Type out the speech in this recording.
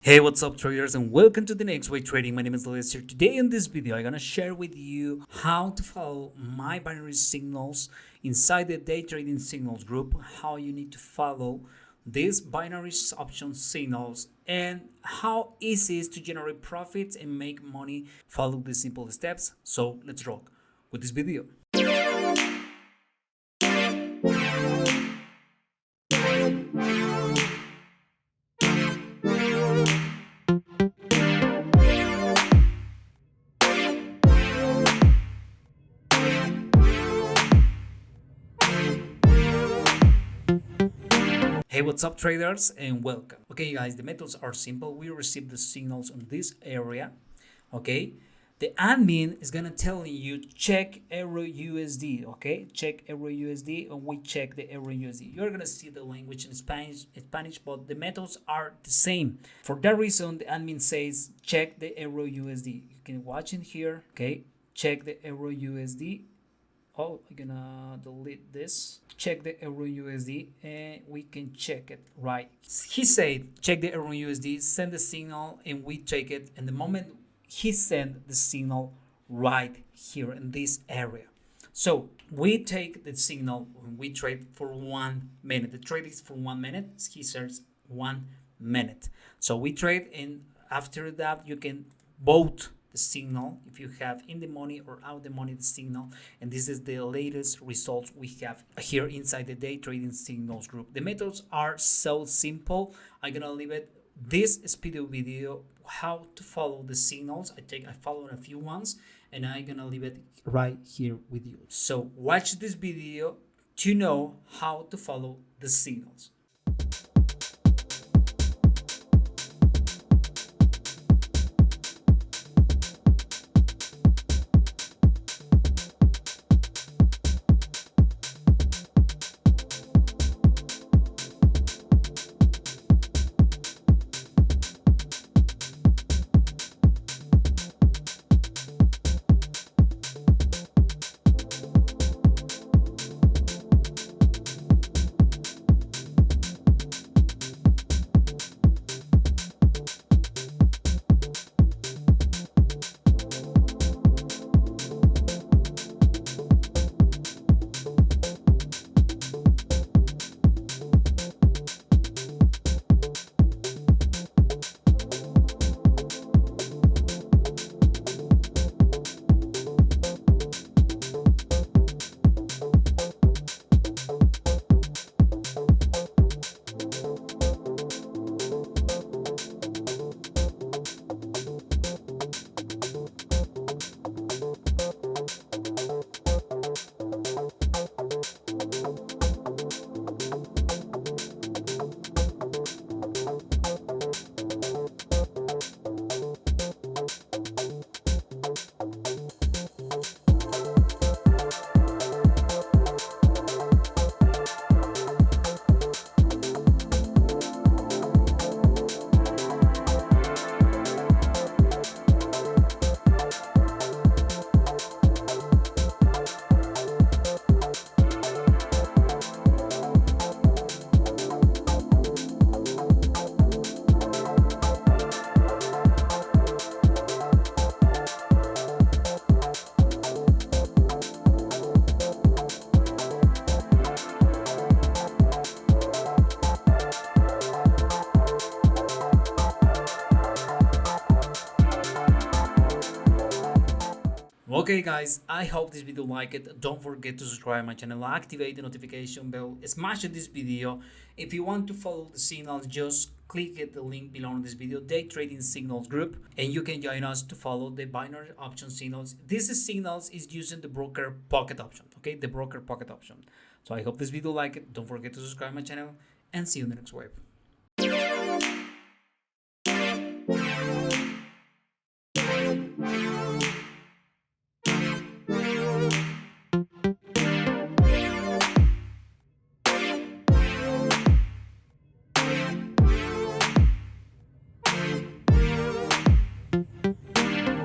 Hey, what's up traders, and welcome to the next way trading. My name is Lester. Today in this video I'm gonna share with you how to follow my binary signals inside the day trading signals group, how you need to follow these binary option signals, and how easy it is to generate profits and make money. Follow the simple steps. So let's rock with this video. Hey, what's up traders, and welcome. Okay guys, the methods are simple. We receive the signals on this area. Okay, the admin is gonna tell you check euro USD. Okay, check euro USD, and we check the euro USD. You're gonna see the language in Spanish, but the methods are the same. For that reason, the admin says check the euro USD. You can watch it here. Okay, check the euro USD. Oh, I'm gonna delete this. Check the euro USD and we can check it right. He said check the euro USD, send the signal, and we check it. And the moment he sent the signal right here in this area. So we take the signal when we trade for 1 minute. The trade is for 1 minute. He says 1 minute. So we trade, and after that you can vote the signal if you have in the money or out the money the signal. And this is the latest results we have here inside the day trading signals group. The methods are so simple. I'm gonna leave it this speed video how to follow the signals. I followed a few ones, and I'm gonna leave it right here with you. So watch this video to know how to follow the signals. Okay guys, I hope this video like it. Don't forget to subscribe my channel, activate the notification bell, smash this video. If you want to follow the signals, just click at the link below in this video, day trading signals group, and you can join us to follow the binary option signals. This is signals is using the broker pocket option. Okay, the broker pocket option. So I hope this video like it. Don't forget to subscribe my channel, and see you in the next wave.